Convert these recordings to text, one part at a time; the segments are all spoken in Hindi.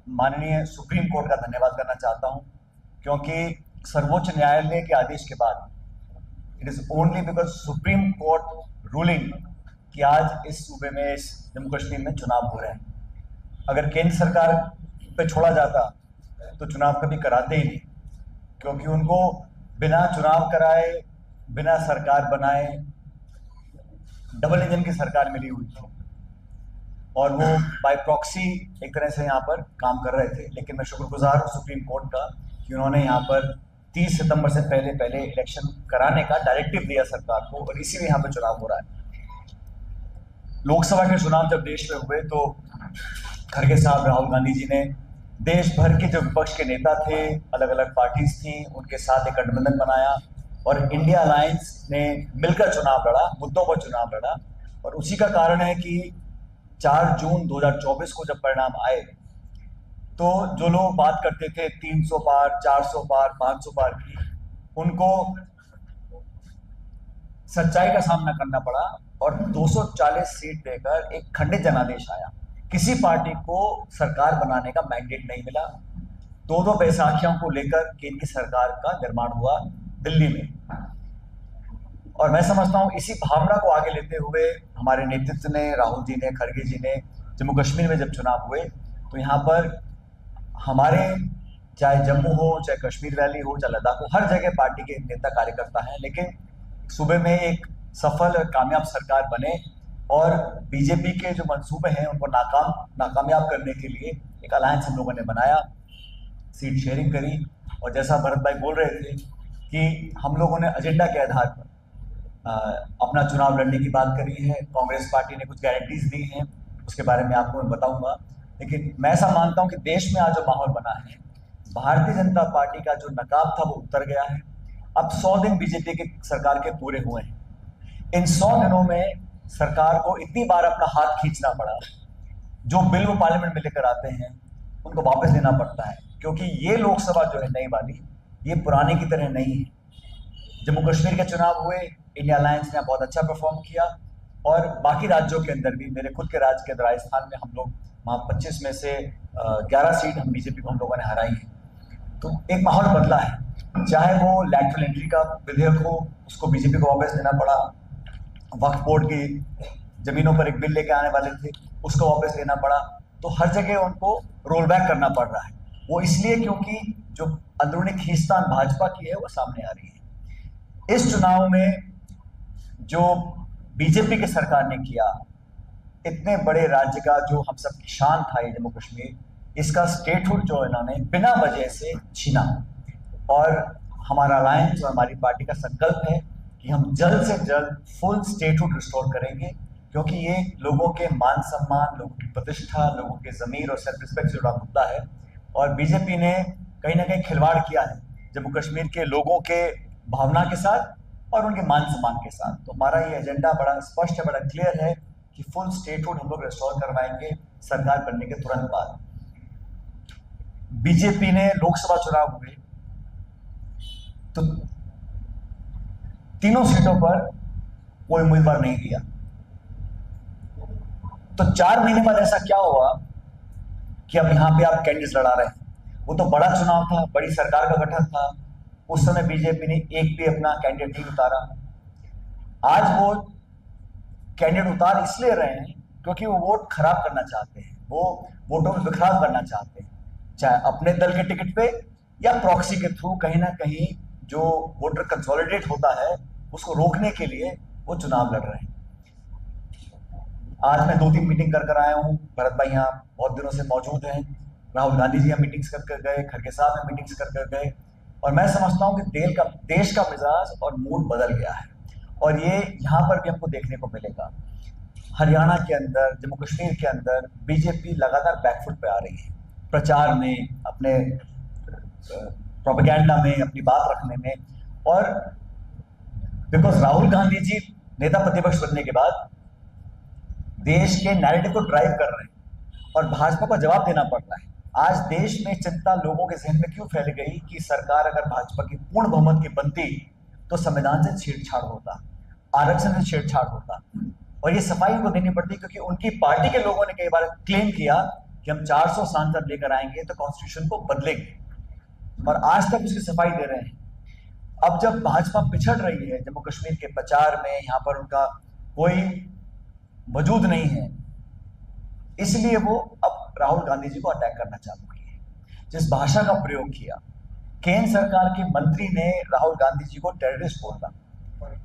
माननीय सुप्रीम कोर्ट का धन्यवाद करना चाहता हूं, क्योंकि सर्वोच्च न्यायालय के आदेश के बाद it is only because supreme court ruling कि आज इस सूबे में, इस जम्मू कश्मीर में चुनाव हो रहे हैं। अगर केंद्र सरकार पे छोड़ा जाता तो चुनाव कभी कराते ही नहीं, क्योंकि उनको बिना चुनाव कराए, बिना सरकार बनाए डबल इंजन की सरकार मिली हुई थी और वो बाय प्रॉक्सी एक तरह से यहाँ पर काम कर रहे थे। लेकिन मैं शुक्रगुजार हूँ सुप्रीम कोर्ट का कि उन्होंने यहाँ पर 30 सितंबर से पहले पहले इलेक्शन कराने का डायरेक्टिव दिया सरकार को, और इसीलिए यहाँ पर चुनाव हो रहा है। लोकसभा के चुनाव जब देश में हुए तो खड़गे साहब, राहुल गांधी जी ने देश भर के जो विपक्ष के नेता थे, अलग अलग पार्टीज थी, उनके साथ एक गठबंधन बनाया और इंडिया अलायंस ने मिलकर चुनाव लड़ा, मुद्दों पर चुनाव लड़ा। और उसी का कारण है कि 4 जून 2024 को जब परिणाम आए तो जो लोग बात करते थे 300 पार, 400 पार, 500 पार की, उनको सच्चाई का सामना करना पड़ा और 240 सीट देकर एक खंडित जनादेश आया। किसी पार्टी को सरकार बनाने का मैंडेट नहीं मिला। दो बैसाखियों को लेकर केंद्र की सरकार का निर्माण हुआ दिल्ली में, और मैं समझता हूं इसी भावना को आगे लेते हुए हमारे नेतृत्व ने, राहुल जी ने, खड़गे जी ने, जम्मू कश्मीर में जब चुनाव हुए तो यहाँ पर हमारे, चाहे जम्मू हो, चाहे कश्मीर वैली हो, चाहे लद्दाख हो, हर जगह पार्टी के नेता कार्यकर्ता हैं। लेकिन सूबे में एक सफल और कामयाब सरकार बने और बीजेपी के जो मंसूबे हैं उनको नाकामयाब करने के लिए एक अलायंस हम लोगों ने बनाया, सीट शेयरिंग करी। और जैसा भरत भाई बोल रहे थे कि हम लोगों ने एजेंडा के आधार पर अपना चुनाव लड़ने की बात करी है। कांग्रेस पार्टी ने कुछ गारंटीज दी हैं, उसके बारे में आपको मैं बताऊंगा। लेकिन मैं ऐसा मानता हूं कि देश में आज जो माहौल बना है, भारतीय जनता पार्टी का जो नकाब था वो उतर गया है। अब 100 दिन बीजेपी की सरकार के पूरे हुए हैं। इन 100 दिनों में सरकार को इतनी बार अपना हाथ खींचना पड़ा, जो बिल वो पार्लियामेंट में लेकर आते हैं उनको वापस लेना पड़ता है, क्योंकि ये लोकसभा जो है नई वाली, ये पुराने की तरह नहीं है। जम्मू कश्मीर के चुनाव हुए, इंडिया अलायंस ने बहुत अच्छा परफॉर्म किया, और बाकी राज्यों के अंदर भी, मेरे खुद के राज्य के राजस्थान में हम लोग वहाँ 25 में से 11 सीट हम बीजेपी को हम लोगों ने हराई है। तो एक माहौल बदला है, चाहे वो लैटरल एंट्री का विधेयक हो, उसको बीजेपी को वापस लेना पड़ा। वक्फ बोर्ड की जमीनों पर एक बिल लेके आने वाले थे, उसको वापस लेना पड़ा। तो हर जगह उनको रोल बैक करना पड़ रहा है। वो इसलिए क्योंकि जो अंदरूनी खींचतान भाजपा की है वो सामने आ रही है। इस चुनाव में जो बीजेपी की सरकार ने किया, इतने बड़े राज्य का जो हम सब की शान था ये जम्मू कश्मीर, इसका स्टेटहुड जो इन्होंने बिना वजह से छीना। और हमारा अलायंस और हमारी पार्टी का संकल्प है कि हम जल्द से जल्द फुल स्टेटहुड रिस्टोर करेंगे, क्योंकि ये लोगों के मान सम्मान, लोगों की प्रतिष्ठा, लोगों के ज़मीर और सेल्फ रिस्पेक्ट से जुड़ा मुद्दा है। और बीजेपी ने कहीं ना कहीं खिलवाड़ किया है जम्मू कश्मीर के लोगों के भावना के साथ और उनके मान सम्मान के साथ। तो हमारा ये एजेंडा बड़ा स्पष्ट है, बड़ा क्लियर है कि फुल स्टेटहुड हम लोग रिस्टोर करवाएंगे सरकार बनने के तुरंत बाद। बीजेपी ने लोकसभा चुनाव हुए तो तीनों सीटों पर कोई उम्मीदवार नहीं दिया। तो 4 महीने बाद ऐसा क्या हुआ कि अब यहां पे आप कैंडिडेट लड़ा रहे हैं। वो तो बड़ा चुनाव था, बड़ी सरकार का गठन था, उस समय बीजेपी ने एक भी अपना कैंडिडेट नहीं उतारा। आज वो कैंडिडेट उतार इसलिए रहे हैं क्योंकि वो वोट खराब करना चाहते हैं, वो वोटों में बिखराव करना चाहते हैं, चाहे अपने दल के टिकट पे या प्रॉक्सी के थ्रू। कहीं ना कहीं जो वोटर कंसोलिडेट होता है उसको रोकने के लिए वो चुनाव लड़ रहे हैं। आज मैं 2-3 मीटिंग कर आया हूँ। भरत भाई यहाँ बहुत दिनों से मौजूद हैं, राहुल गांधी जी यहाँ मीटिंग्स कर गए, खड़गे साहब यहाँ मीटिंग्स कर गए, और मैं समझता हूँ कि देश का मिजाज और मूड बदल गया है, और ये यहाँ पर भी हमको देखने को मिलेगा। हरियाणा के अंदर, जम्मू कश्मीर के अंदर बीजेपी लगातार बैकफुट पे आ रही है, प्रचार में, अपने प्रोपेगेंडा में, अपनी बात रखने में। और बिकॉज राहुल गांधी जी नेता प्रतिपक्ष बनने के बाद देश के नैरेटिव को ड्राइव कर रहे हैं और भाजपा को जवाब देना पड़ रहा है। आज देश में चिंता लोगों के जहन में क्यों फैल गई कि सरकार अगर भाजपा की पूर्ण बहुमत की बनती तो संविधान से छेड़छाड़ होता, आरक्षण से छेड़छाड़ होता। और ये सफाई उनको देनी पड़ती क्योंकि उनकी पार्टी के लोगों ने कई बार क्लेम किया कि हम 400 सांसद लेकर आएंगे तो कॉन्स्टिट्यूशन को बदलेंगे, और आज तक उसकी सफाई दे रहे हैं। अब जब भाजपा पिछड़ रही है जम्मू कश्मीर के प्रचार में, यहाँ पर उनका कोई वजूद नहीं है, इसलिए वो अब राहुल गांधी जी को अटैक करना चालू किए। जिस भाषा का प्रयोग किया, केंद्र सरकार के मंत्री ने राहुल गांधी जी को टेररिस्ट बोला।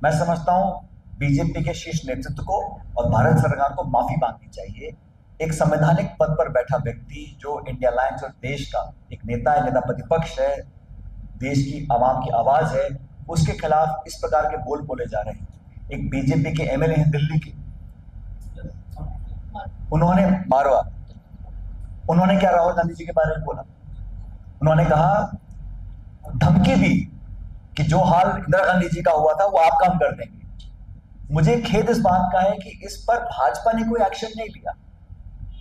मैं समझता हूं बीजेपी के शीर्ष नेतृत्व को और भारत सरकार को माफी मांगनी चाहिए। एक संवैधानिक पद पर बैठा व्यक्ति जो इंडिया अलायंस और देश का एक नेता है, नेता प्रतिपक्ष है, देश की आवाम की आवाज है, उसके खिलाफ इस प्रकार के बोल बोले जा रहे हैं। एक बीजेपी के एमएलए हैं दिल्ली के, उन्होंने मारवा, उन्होंने क्या राहुल गांधी जी के बारे में बोला? उन्होंने कहा, धमकी दी कि जो हाल इंदिरा गांधी जी का हुआ था वो आप काम कर देंगे। मुझे खेद इस बात का है कि इस पर भाजपा ने कोई एक्शन नहीं लिया,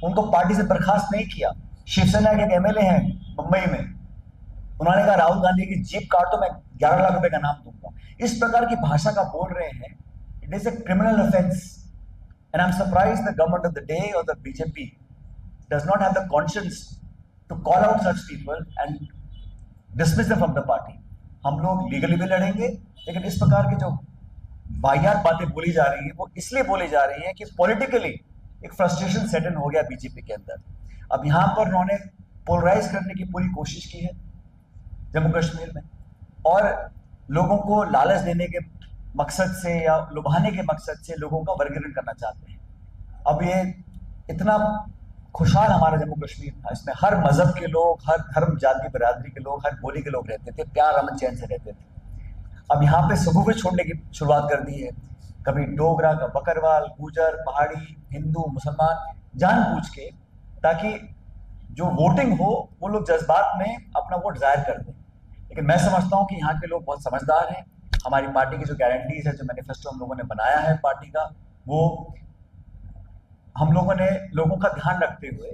उनको पार्टी से बर्खास्त नहीं किया। शिवसेना के एक एमएलए हैं मुंबई में, उन्होंने कहा राहुल गांधी की जीप काट तो मैं 11 लाख रुपए का नाम दूंगा। इस प्रकार की भाषा का बोल रहे हैं। It is a criminal offence and I am surprised the government of the day और the BJP does not have the conscious to call out such people and dismiss them from the party. हम लोग लीगली भी लड़ेंगे, लेकिन इस प्रकार की जो वाहियात बातें बोली जा रही है वो इसलिए बोली जा रही है कि पॉलिटिकली एक फ्रस्ट्रेशन सेट इन हो गया बीजेपी के अंदर। अब यहां पर उन्होंने पोलराइज करने की पूरी कोशिश की है जम्मू कश्मीर में, और लोगों को लालच देने के मकसद से या लुभाने के मकसद से लोगों का वर्गीकरण करना चाहते हैं। अब ये इतना खुशहाल हमारा जम्मू कश्मीर था, इसमें हर मजहब के लोग, हर धर्म जाति बिरादरी के लोग, हर बोली के लोग रहते थे, प्यार अमन चैन से रहते थे। अब यहाँ पे सबूबे छोड़ने की शुरुआत कर दी है। कभी डोगरा का बकरवाल, गुजर, पहाड़ी, हिंदू, मुसलमान, जानबूझ के, ताकि जो वोटिंग हो वो लोग जज्बात में अपना वोट जाहिर कर दें। लेकिन मैं समझता हूँ कि यहाँ के लोग बहुत समझदार हैं। हमारी पार्टी की जो गारंटीज है, जो मैनिफेस्टो हम लोगों ने बनाया है पार्टी का, वो हम लोगों ने लोगों का ध्यान रखते हुए,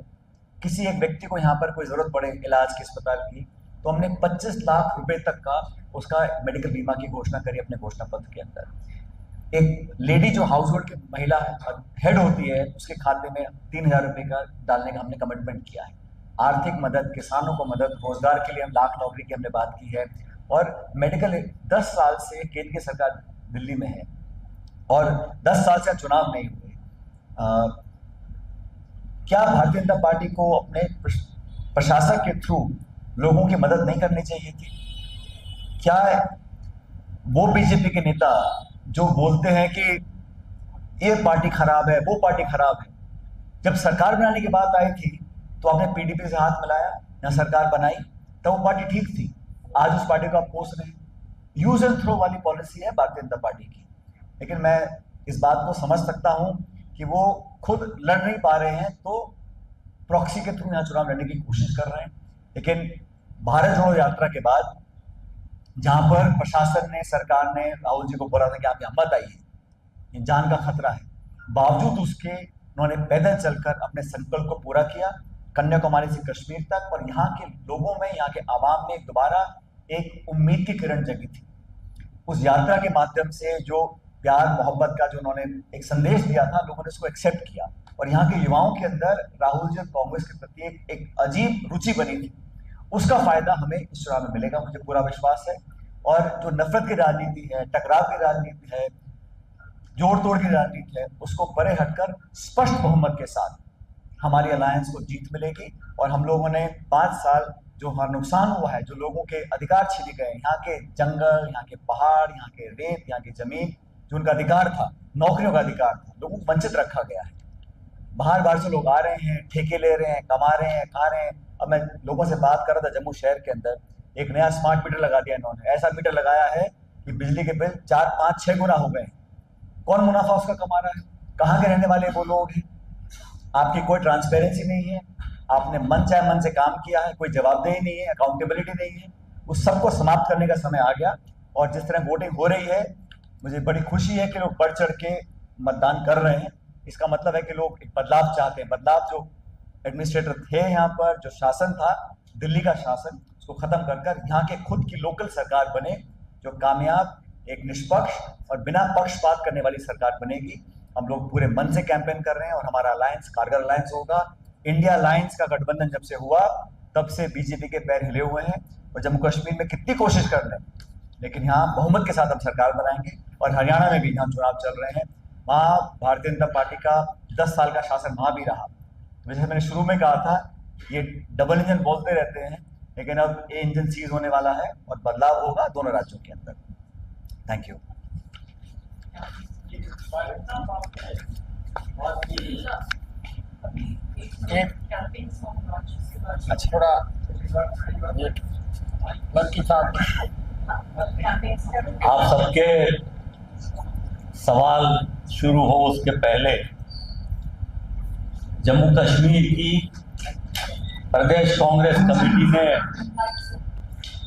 किसी एक व्यक्ति को यहाँ पर कोई जरूरत पड़े इलाज की, अस्पताल की, तो हमने 25 लाख रुपए तक का उसका मेडिकल बीमा की घोषणा करी अपने घोषणा पत्र के अंदर। एक लेडी जो हाउस होल्ड की महिला है, हेड होती है, उसके खाते में 3000 रुपए का डालने का हमने कमिटमेंट किया है। आर्थिक मदद, किसानों को मदद, रोजगार के लिए हम लाख नौकरी की हमने बात की है। और मेडिकल 10 साल से केंद्र की सरकार दिल्ली में है और 10 साल से चुनाव नहीं हुए। क्या भारतीय जनता पार्टी को अपने प्रशासक के थ्रू लोगों की मदद नहीं करनी चाहिए थी? क्या वो बीजेपी के नेता जो बोलते हैं कि ये पार्टी खराब है, वो पार्टी खराब है, जब सरकार बनाने की बात आई थी तो आपने पीडीपी से हाथ मिलाया या सरकार बनाई, तो वो पार्टी ठीक थी। आज उस पार्टी को आप पोस रहे हैं। यूज एंड थ्रो वाली पॉलिसी है भारतीय जनता पार्टी की। लेकिन मैं इस बात को समझ सकता हूं कि वो खुद लड़ नहीं पा रहे हैं, तो प्रॉक्सी के थ्रू यहाँ चुनाव लड़ने की कोशिश कर रहे हैं। लेकिन भारत जोड़ो यात्रा के बाद, जहां पर प्रशासन ने, सरकार ने राहुल जी को बोला था कि आप यहाँ मत आइए, जान का खतरा है, बावजूद उसके उन्होंने पैदल चलकर अपने संकल्प को पूरा किया, कन्याकुमारी से कश्मीर तक। और यहाँ के लोगों में, यहाँ के आवाम में दोबारा एक उम्मीद की किरण जगी थी। उस यात्रा के माध्यम से जो प्यार मोहब्बत का जो उन्होंने एक संदेश दिया था, लोगों ने उसको एक्सेप्ट किया। और यहाँ के युवाओं के अंदर राहुल जी और कांग्रेस के प्रति एक अजीब रुचि बनी थी। उसका फायदा हमें इस चुनाव में मिलेगा, मुझे पूरा विश्वास है। और जो नफरत की राजनीति है, टकराव की राजनीति है, जोड़ तोड़ की राजनीति है, उसको परे हटकर स्पष्ट बहुमत के साथ हमारी अलायंस को जीत मिलेगी। और हम लोगों ने 5 साल जो हमारा नुकसान हुआ है, जो लोगों के अधिकार छीने गए, यहाँ के जंगल, यहाँ के पहाड़, यहाँ के रेत, यहाँ की जमीन, जो उनका अधिकार था, नौकरियों का अधिकार था, लोगों को वंचित रखा गया है। बाहर से लोग आ रहे हैं, ठेके ले रहे हैं, कमा रहे हैं, खा रहे हैं। अब मैं लोगों से बात कर रहा था, जम्मू शहर के अंदर एक नया स्मार्ट मीटर लगा दिया इन्होंने। ऐसा मीटर लगाया है कि बिजली के बिल 4, 5, 6 गुना हो गए। कौन मुनाफा उसका कमा रहा है? कहाँ के रहने वाले वो लोग हैं? आपकी कोई ट्रांसपेरेंसी नहीं है, आपने मन चाहे मन से काम किया है, कोई जवाबदेही नहीं है, अकाउंटेबिलिटी नहीं है। उस सबको समाप्त करने का समय आ गया। और जिस तरह वोटिंग हो रही है, मुझे बड़ी खुशी है कि लोग बढ़ चढ़ के मतदान कर रहे हैं। इसका मतलब है कि लोग एक बदलाव चाहते हैं। बदलाव जो एडमिनिस्ट्रेटर थे यहाँ पर, जो शासन था दिल्ली का शासन, उसको खत्म कर यहाँ के खुद की लोकल सरकार बने, जो कामयाब, एक निष्पक्ष और बिना पक्षपात करने वाली सरकार बनेगी। हम लोग पूरे मन से कैंपेन कर रहे हैं और हमारा अलायंस कारगर अलायंस होगा। इंडिया अलायंस का गठबंधन जब से हुआ तब से बीजेपी के पैर हिले हुए हैं, और जम्मू कश्मीर में कितनी कोशिश कर लें, लेकिन यहाँ बहुमत के साथ हम सरकार बनाएंगे। और हरियाणा में भी जहाँ चुनाव चल रहे हैं वहाँ भारतीय जनता पार्टी का 10 साल का शासन वहाँ भी रहा। जैसे मैंने शुरू में कहा था, ये डबल इंजन बोलते रहते हैं, लेकिन अब ये इंजन सीज होने वाला है और बदलाव होगा दोनों राज्यों के अंदर। Thank you. अच्छा, थोड़ा लड़की साहब, आप सबके सवाल शुरू हो उसके पहले जम्मू कश्मीर की प्रदेश कांग्रेस कमेटी ने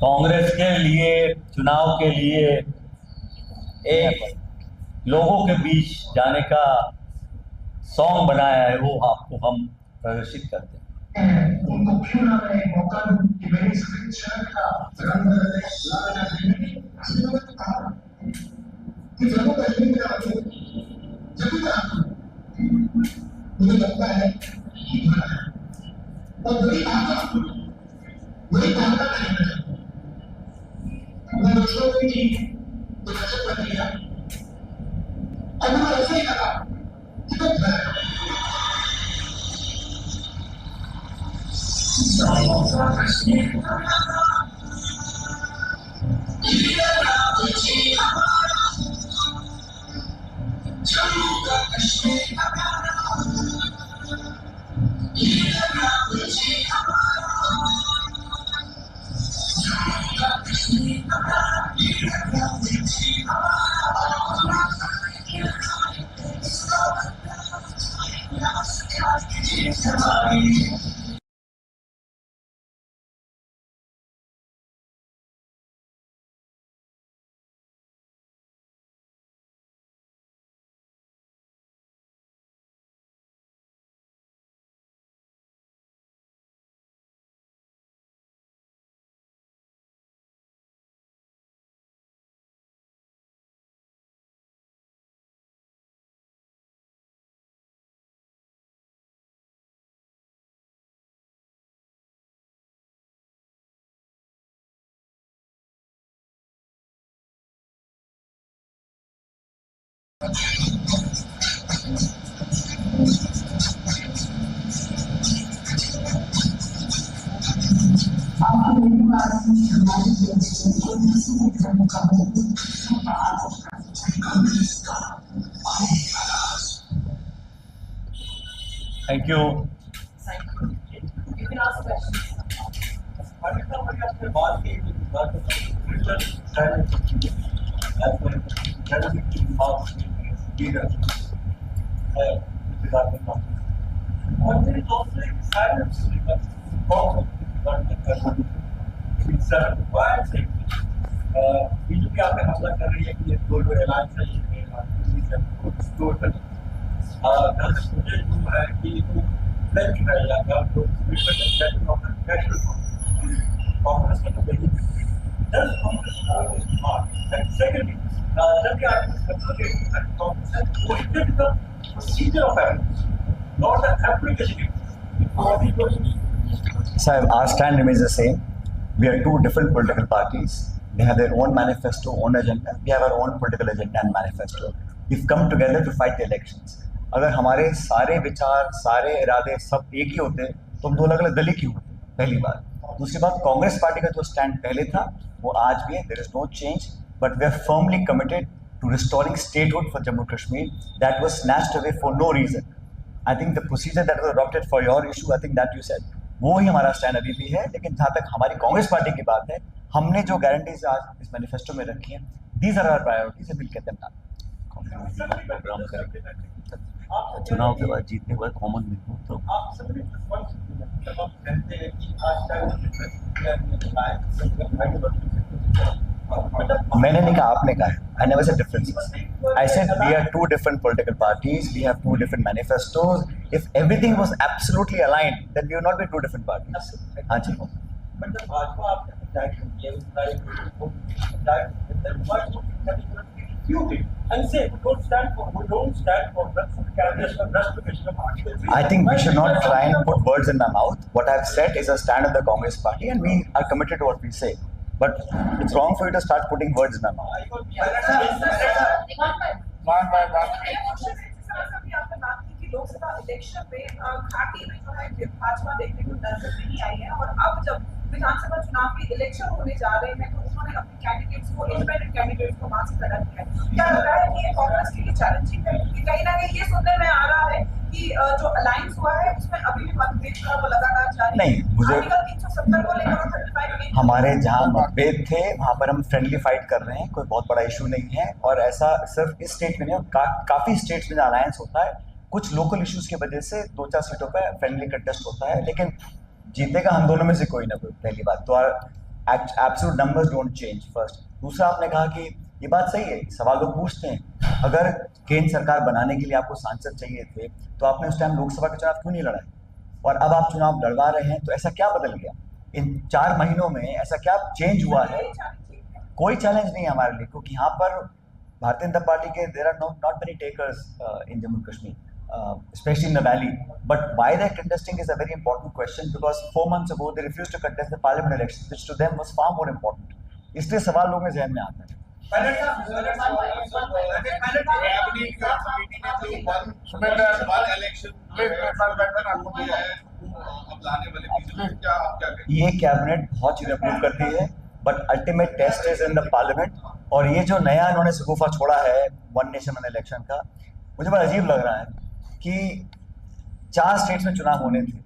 कांग्रेस के लिए चुनाव के लिए एक लोगों के बीच जाने का सॉन्ग बनाया है, वो आपको हम प्रदर्शित करते हैं। उनको क्यों ना मैं मौका दूं कि मेरी स्क्रीन शेयर का रंग लाना देने कि जम्मू कश्मीर का जब मुझे लगता है और बड़ी ताकत है। मैं दूसरों की तो कैसे कर लिया और मैं ऐसे ही कहा thank you. You can ask questions. और there is also a silence BJP आप पे हमला कर रही है कि ये दो ऐलान है, मुझे जो है कि नहीं रहेगा तो कांग्रेस का तो वही सेकेंडली जबकि Congress procedure of not the application. Sir, our stand remains the same. We are two different political parties. They have their own manifesto, own agenda. We have our own political agenda and manifesto. We've come together to fight the elections. अगर हमारे सारे विचार, सारे इरादे सब एक ही होते तो हम दो अलग अलग दल ही क्यों होते? पहली बात। दूसरी बात, कांग्रेस पार्टी का जो स्टैंड पहले था वो आज भी है. There is no change, but we are firmly committed to restoring statehood for Jammu Kashmir that was snatched away for no reason. I think the procedure that was adopted for your issue, I think that you said, वो ही हमारा स्टैंड अभी भी है. लेकिन जहाँ तक हमारी कांग्रेस पार्टी की बात है, हमने जो गारंटीज आज इस मैनिफेस्टो में रखी हैं, these are our priorities and we'll get them done. Programme करेंगे चुनाव के बाद, जीतने के बाद कॉमन में हो तो आप सभी कहते हैं कि आज मैंने नहीं कहा, आपने कहा है. I never said differences. I said we are two different political parties. We have two different manifestos. If everything was absolutely aligned, then we would not be two different parties. हाँ जी. मतलब भाजपा आपने पंचायत किया, उस तारीख को panchayat few things and say we don't stand for candidates for justification of Article 3. I think we should not try and put words in my mouth. What I've said is a stand of the Congress party, and we are committed to what we say. But it's wrong for you to start putting words in my mouth. Lok Sabha election में घाटी में जो है भाजपा देखने को नजर नहीं आई है और अब जब विधानसभा चुनाव के इलेक्शन होने जा रहे हैं तो उन्होंने अपने कैंडिडेट्स को इंडिपेंडेंट कैंडिडेट्स को वहां से खड़ा किया है। क्या लग रहा है कि ये कांग्रेस के लिए चैलेंजिंग है कि कहीं ना कहीं ये सुनने में आ रहा है कि जो अलायंस हुआ है उसमें अभी भी मतभेद जो है वो लगातार जारी है। नहीं, मुझे आर्टिकल 370 को लेकर 35 हमारे जहाँ मतभेद थे वहां पर हम फ्रेंडली फाइट कर रहे हैं, कोई बहुत बड़ा इशू नहीं है। और ऐसा सिर्फ इस स्टेट में नहीं, काफी स्टेट्स में अलायंस होता है। कुछ लोकल इश्यूज की वजह से 2-4 सीटों पे फ्रेंडली कंटेस्ट होता है, लेकिन जीतेगा हम दोनों में से कोई ना कोई। पहली बात तो absolute numbers don't change first. दूसरा, आपने कहा कि ये बात सही है, सवाल लोग पूछते हैं अगर केंद्र सरकार बनाने के लिए आपको सांसद चाहिए थे तो आपने उस टाइम लोकसभा के चुनाव क्यों नहीं लड़ाए, और अब आप चुनाव लड़वा रहे हैं, तो ऐसा क्या बदल गया इन 4 महीनों में? ऐसा क्या चेंज हुआ है? कोई चैलेंज नहीं है हमारे लिए, क्योंकि यहाँ पर भारतीय जनता पार्टी के there are not many takers in Jammu Kashmir, especially in the valley. But why they're contesting is a very important question, because 4 months ago they refused to contest the parliament elections, which to them was far more important. इसलिए सवाल लोगों के जहन में आता है। ये कैबिनेट बहुत चीजें अप्रूव करती है, but ultimate test is in the parliament. और ये जो नया इन्होंने शगुफा छोड़ा है वन नेशन वन इलेक्शन का, मुझे बड़ा अजीब लग रहा है कि 4 स्टेट्स में चुनाव होने थे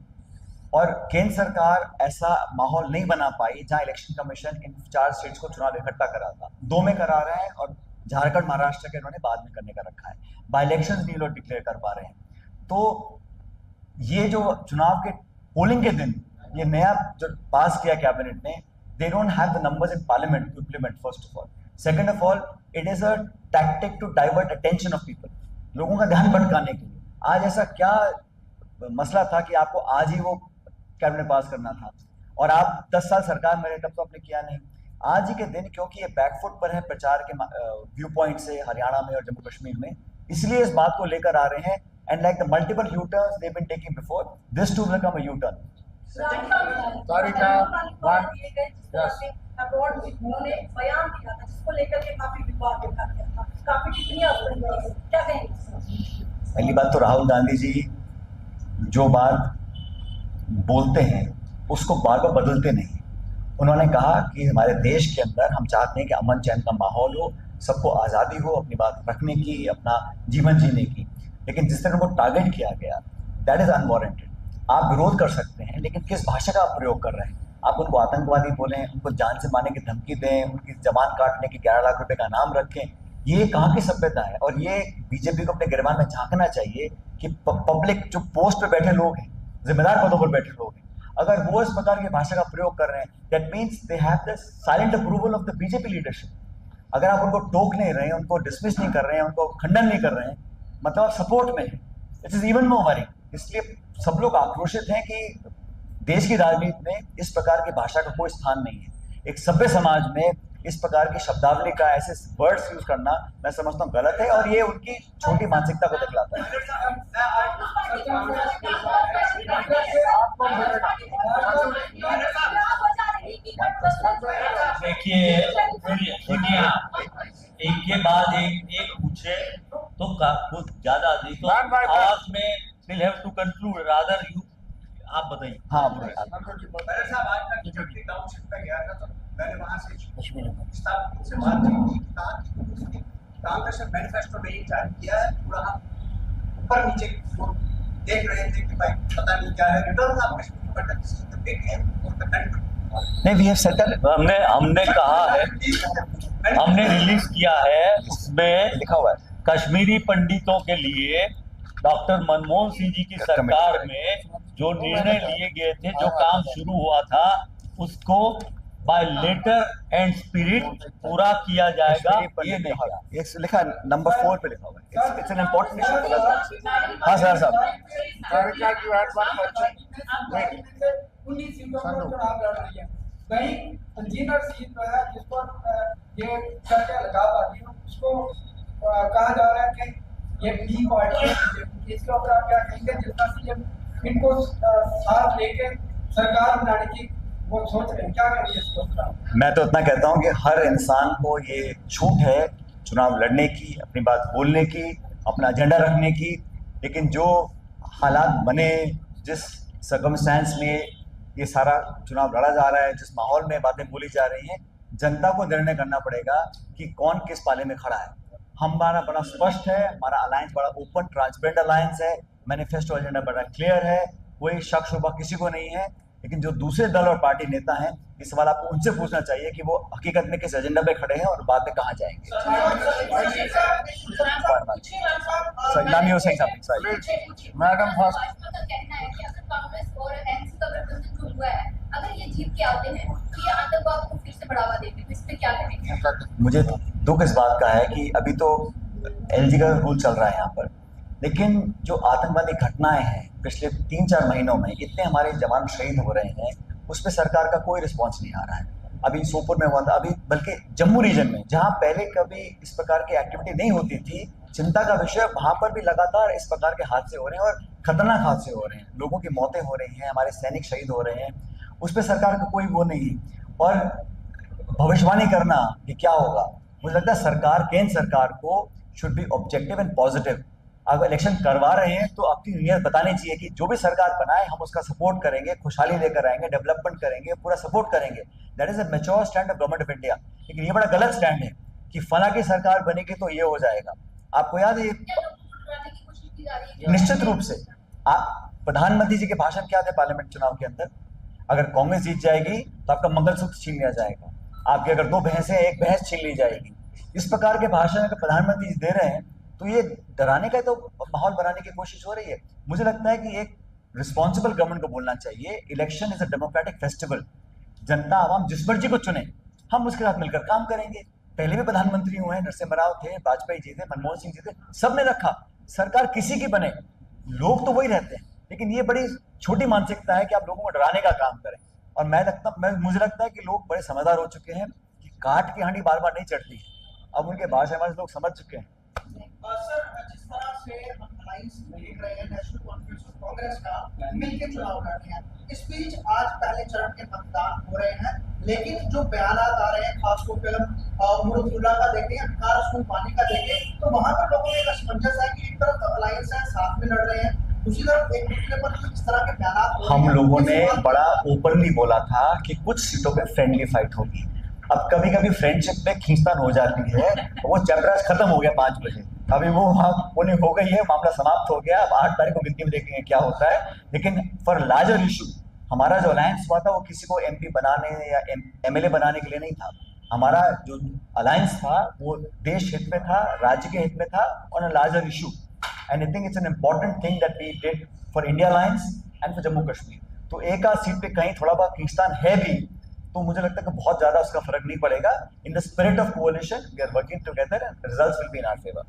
और केंद्र सरकार ऐसा माहौल नहीं बना पाई जहां इलेक्शन कमीशन इन 4 स्टेट्स को चुनाव इकट्ठा करा था। 2 में करा रहे हैं और झारखंड महाराष्ट्र के इन्होंने बाद में करने का रखा है। बाई इलेक्शन नहीं लोग डिक्लेयर कर पा रहे हैं। तो ये जो चुनाव के पोलिंग के दिन ये नया जो पास किया कैबिनेट ने, they don't have the numbers in parliament to implement first of all. Second of all, it is a tactic to divert attention of people, लोगों का ध्यान भटकाने के लिए। आज ऐसा क्या मसला था कि आपको आज ही वो कैबिनेट पास करना था, और आप 10 साल सरकार में रहे तब तो आपने किया नहीं। आज ही के दिन, क्योंकि ये बैकफुट पर है प्रचार के व्यू पॉइंट से हरियाणा में और जम्मू कश्मीर में, इसलिए इस बात को लेकर आ रहे हैं। And like the multiple U turns they been taking before, this too will come a U turn. Abroad में उन्होंने बयान दिया था जिसको लेकर के काफी विवाद देखा गया था, काफी टिप्पणियां हुई थी, क्या कहेंगे? पहली बात तो राहुल गांधी जी जो बात बोलते हैं उसको बार बार बदलते नहीं। उन्होंने कहा कि हमारे देश के अंदर हम चाहते हैं कि अमन चैन का माहौल हो, सबको आज़ादी हो अपनी बात रखने की, अपना जीवन जीने की, लेकिन जिस तरह वो टारगेट किया गया दैट इज़ अनवारंटेड। आप विरोध कर सकते हैं, लेकिन किस भाषा का आप प्रयोग कर रहे हैं? आप उनको आतंकवादी बोलें, उनको जान से मारने की धमकी दें, उनकी जबान काटने की 11 लाख रुपए का नाम रखें, ये कहाँ की सभ्यता है? और ये बीजेपी को अपने गिरबान में झांकना चाहिए कि पब्लिक जो पोस्ट पे बैठे लोग हैं, जिम्मेदार पदों पर बैठे लोग हैं, अगर वो इस प्रकार की भाषा का प्रयोग कर रहे हैं, that means they have the silent approval of the BJP leadership. अगर आप उनको टोक नहीं रहे हैं, उनको डिसमिस नहीं कर रहे हैं, उनको खंडन नहीं कर रहे हैं, मतलब आप सपोर्ट में हैं। It is even more worrying. इसलिए सब लोग आक्रोशित हैं कि देश की राजनीति में इस प्रकार की भाषा का कोई स्थान नहीं है। एक सभ्य समाज में इस प्रकार की शब्दावली का, ऐसे वर्ड्स यूज करना मैं समझता हूँ गलत है, और ये उनकी छोटी मानसिकता को दिखलाता है। देखिए एक के बाद एक पूछे तो कुछ ज्यादा नहीं, तो आवाज में will have to conclude, rather you आप बताइए। हाँ, मैंने वहां से से बात की, कांग्रेस ने मैनिफेस्टो में ये जारी किया है, पूरा ऊपर नीचे देख रहे थे कि भाई पता नहीं क्या है, return of Kashmir but the big aim for the country. नहीं, वी हैव सेटल, हमने कहा है, हमने रिलीज किया है, उसमें लिखा हुआ है कश्मीरी पंडितों के लिए डॉक्टर मनमोहन सिंह जी की सरकार में जो निर्णय लिए गए थे, जो काम शुरू हुआ था, उसको बाय लेटर एंड स्पिरिट पूरा किया जाएगा। ये नहीं किया, ये लिखा नंबर 4 पे लिखा हुआ है। It's an important issue for us. हाँ सर साहब, 19 सीटों पर चुनाव लड़ रही है। कहीं कंजीनर सीट पर है जिस पर ये चर्चा लगा पाती है, उसको जिसको कहा जा रहा है कि ये बी पार्टी है, इसके ऊपर आप क्या कहेंगे? जितना सीएम इनको साथ लेके सरकार बनाने की वो सोच रहे हैं, क्या करेंगे इसके ऊपर? मैं तो इतना कहता हूँ कि हर इंसान को ये छूट है चुनाव लड़ने की, अपनी बात बोलने की, अपना एजेंडा रखने की, लेकिन जो हालात बने, जिस सर्कमस्टेंस में ये सारा चुनाव लड़ा जा रहा है, जिस माहौल में बातें बोली जा रही हैं, जनता को निर्णय करना पड़ेगा कि कौन किस पाले में खड़ा है। हमारा बड़ा स्पष्ट है, हमारा अलायंस बड़ा ओपन ट्रांसपेरेंट अलायंस है, मैनिफेस्टो एजेंडा बड़ा क्लियर है, कोई शक शुबा किसी को नहीं है। लेकिन जो दूसरे दल और पार्टी नेता हैं, ये सवाल आपको उनसे पूछना चाहिए कि वो हकीकत में किस एजेंडा पे खड़े हैं और बाद में कहाँ जाएंगे। मैडम फर्स्ट कहना है कि अगर कांग्रेस और एनसी का गठबंधन जो हुआ है, अगर ये जीत के आते हैं तो ये आतंकवाद को फिर से बढ़ावा देंगे, तो इस पे क्या कहेंगे? मुझे दुख इस बात का है कि अभी तो एलजी का रूल चल रहा है यहाँ पर, लेकिन जो आतंकवादी घटनाएं हैं पिछले 3-4 महीनों में, इतने हमारे जवान शहीद हो रहे हैं, उस पर सरकार का कोई रिस्पॉन्स नहीं आ रहा है। अभी सोपुर में हुआ था, अभी बल्कि जम्मू रीजन में जहाँ पहले कभी इस प्रकार की एक्टिविटी नहीं होती थी, चिंता का विषय, वहाँ पर भी लगातार इस प्रकार के हादसे हो रहे हैं और खतरनाक हादसे हो रहे हैं, लोगों की मौतें हो रही हैं, हमारे सैनिक शहीद हो रहे हैं, उस पर सरकार का कोई वो नहीं है। और भविष्यवाणी करना कि क्या होगा, मुझे लगता है सरकार, केंद्र सरकार को should be objective and positive. अगर इलेक्शन करवा रहे हैं तो आपकी नीयत बतानी चाहिए कि जो भी सरकार बनाए हम उसका सपोर्ट करेंगे, खुशहाली लेकर आएंगे, डेवलपमेंट करेंगे, पूरा सपोर्ट करेंगे। That is a mature stand of government of India. लेकिन ये बड़ा गलत स्टैंड है कि फला की सरकार बनेगी तो ये हो जाएगा। आपको याद है, निश्चित रूप से प्रधानमंत्री जी के भाषण क्या थे पार्लियामेंट चुनाव के अंदर? अगर कांग्रेस जीत जाएगी तो आपका मंगलसूत्र छीन लिया जाएगा, आपकी अगर 2 भैंसें हैं 1 भैंस छीन ली जाएगी। इस प्रकार के भाषण अगर प्रधानमंत्री जी दे रहे हैं तो ये डराने का तो माहौल बनाने की कोशिश हो रही है। मुझे लगता है कि एक रिस्पॉन्सिबल गवर्नमेंट को बोलना चाहिए, election is a democratic festival. जनता आवाम जिस मर्जी को चुने, हम उसके साथ मिलकर काम करेंगे। पहले भी प्रधानमंत्री हुए हैं, नरसिम्हा राव थे, वाजपेयी जी थे, मनमोहन सिंह जी थे, सबने रखा। सरकार किसी की बने, लोग तो वही रहते हैं, लेकिन ये बड़ी छोटी मानसिकता है कि आप लोगों को डराने का काम करें। और मुझे लगता है कि लोग बड़े समझदार हो चुके हैं कि काट की हांडी बार बार नहीं चढ़ती है। अब उनके भाषण हमारे लोग समझ चुके हैं। सर, जिस तरह से हम अलायंस देख रहे हैं नेशनल कॉन्फ्रेंस ऑफ कांग्रेस का मिलकर चुनाव लड़ रहे हैं, इस बीच आज पहले चरण के मतदान हो रहे हैं, लेकिन जो बयानात आ रहे हैं, खासतौर पर मुरुदुल्ला का देखें, अख्तार उस्मान वानी का देखें, तो वहां पर लोगों में एक असमंजस है कि एक तरफ अलायंस है, साथ में लड़ रहे हैं, दूसरी तरफ एक दूसरे पर इस तरह के बयानात हम लोगों ने बड़ा ओपनली बोला था कि कुछ सीटों पे फ्रेंडली फाइट होगी। अब कभी कभी फ्रेंडशिप में खींचतान हो जाती है, वो चैप्टर आज खत्म हो गया 5 बजे, अभी वो होने हो गई है, मामला समाप्त हो गया। अब 8 तारीख को गिनती में देखेंगे क्या होता है। लेकिन फॉर लार्जर इशू हमारा जो अलायंस हुआ था वो किसी को एमपी बनाने या एमएलए बनाने के लिए नहीं था। हमारा जो अलायंस था वो देश हित में था, राज्य के हित में था, on a larger issue. And I think it's an important thing that we did for India alliance and for Jammu Kashmir. तो एक आध सीट पे कहीं थोड़ा बहुत खींचतान है भी, तो मुझे लगता है कि बहुत ज्यादा उसका फर्क नहीं पड़ेगा। In the spirit of coalition we are working together and results will be in our favour.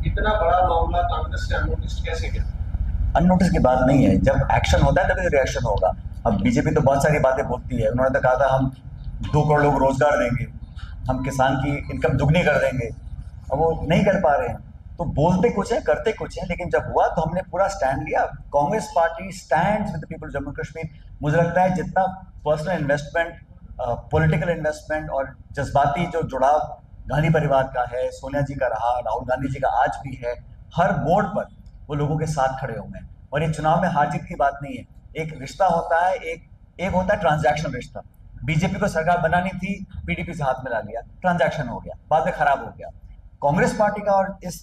इतना बड़ा मामला कांग्रेस से अननोटिस्ड कैसे गया? अननोटिस की बात नहीं है, जब एक्शन होता है तभी रिएक्शन होगा। अब बीजेपी तो बहुत सारी बातें बोलती है, उन्होंने तो कहा था हम 2 करोड़ लोग रोजगार देंगे, हम किसान की इनकम दुगनी कर देंगे, और वो नहीं कर पा रहे हैं। तो बोलते कुछ है, करते कुछ है, लेकिन जब हुआ तो हमने पूरा स्टैंड लिया। Congress party stands with the people Jammu Kashmir. मुझे लगता है जितना पर्सनल इन्वेस्टमेंट, पॉलिटिकल इन्वेस्टमेंट और जज्बाती जो जुड़ाव गांधी परिवार का है, सोनिया जी का रहा, राहुल गांधी जी का आज भी है, हर मोड़ पर वो लोगों के साथ खड़े हुए हैं। और ये चुनाव में हार जीत की बात नहीं है, एक रिश्ता होता है, एक होता है ट्रांजैक्शनल रिश्ता। बीजेपी को सरकार बनानी थी, पीडीपी से हाथ मिला लिया, ट्रांजैक्शन हो गया, बाद में खराब हो गया। कांग्रेस पार्टी का और इस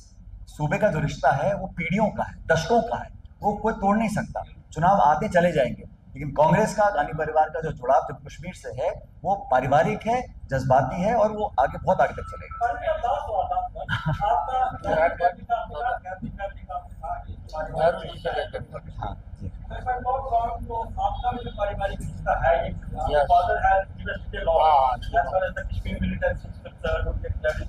सूबे का जो रिश्ता है वो पीढ़ियों का है, दशकों का है, वो कोई तोड़ नहीं सकता। चुनाव आते चले जाएंगे, लेकिन कांग्रेस का, गांधी परिवार का जो जुड़ाव जम्मू कश्मीर से है वो पारिवारिक है, जज्बाती है, और वो आगे बहुत आगे तक चलेगा। आपका भी पारिवारिक रिश्ता है, फादर है university law as well as the Kashmir militancy concern, that is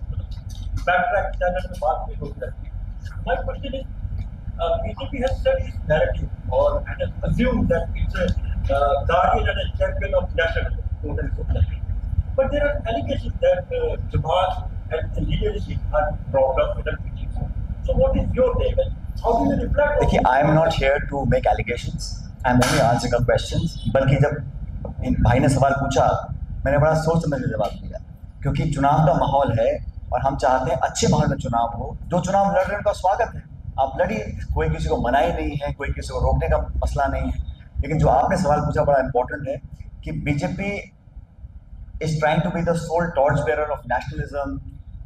backtrack channel में बात भी होती रहती है। My question is BJP has set its narrative or and has assumed that it's a guardian and a champion of nationalism. But there are allegations that Jamaat and the leadership are brought up with BJP. So what is your take? And how do you reflect on देखिए, I am not here to make allegations, I am only answering questions. बल्कि जब इन भाई ने सवाल पूछा, मैंने बड़ा सोच समझ के जवाब दिया, क्योंकि चुनाव का माहौल है और हम चाहते हैं अच्छे माहौल में चुनाव हो। जो चुनाव लड़ रहे हैं उनका स्वागत है, आप लड़िए, कोई किसी को मनाही नहीं है, कोई किसी को रोकने का मसला नहीं है। लेकिन जो आपने सवाल पूछा बड़ा इंपॉर्टेंट है कि BJP is trying to be the sole torchbearer of nationalism,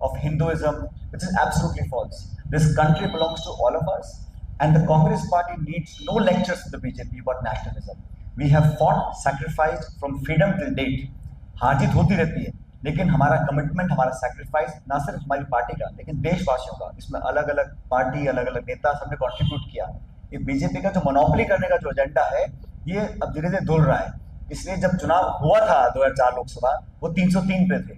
of Hinduism, which is absolutely false. This country belongs to all of us, and the Congress Party needs no lectures to the BJP about nationalism. We have fought, sacrificed from freedom till date. हार जीत होती रहती है, लेकिन हमारा कमिटमेंट, हमारा सैक्रिफाइस ना सिर्फ हमारी पार्टी का, लेकिन देशवासियों का, इसमें अलग अलग पार्टी, अलग अलग नेता सबने कंट्रीब्यूट किया। ये बीजेपी का जो मोनोपोली करने का जो एजेंडा है, ये अब धीरे धीरे धुल रहा है। इसलिए जब चुनाव हुआ था 2004 लोकसभा, वो 303 पे थे,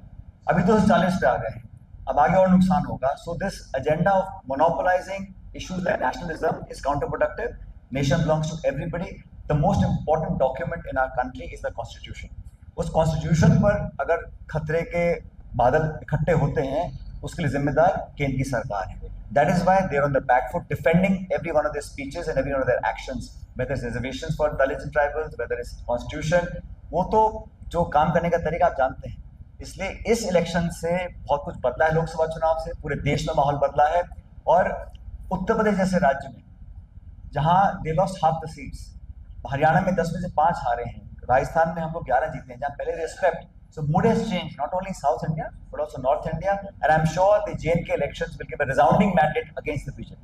अभी 240 पे आ गए हैं, अब आगे और नुकसान होगा। So this agenda of monopolising issues like nationalism is counter productive. Nation belongs to everybody. The most important document in our country is the constitution. उस कॉन्स्टिट्यूशन पर अगर खतरे के बादल इकट्ठे होते हैं, उसके लिए जिम्मेदार केंद्र की सरकार है। That is why they are on the back foot defending every one of their speeches and every one of their actions, whether it's reservations for Dalits and tribals, whether it's constitution, वो तो जो काम करने का तरीका आप जानते हैं। इसलिए इस इलेक्शन से बहुत कुछ बदला है, लोकसभा चुनाव से पूरे देश में माहौल बदला है। और उत्तर प्रदेश जैसे राज्य में जहाँ they lost half the seats, Haryana में 10 में से 5 हारे हैं, राजस्थान में हम लोग 11 जीते हैं, जहाँ पहले respect. So mood has changed, not only in South India, but also North India. And I'm sure the J&K elections will give a resounding mandate against the BJP.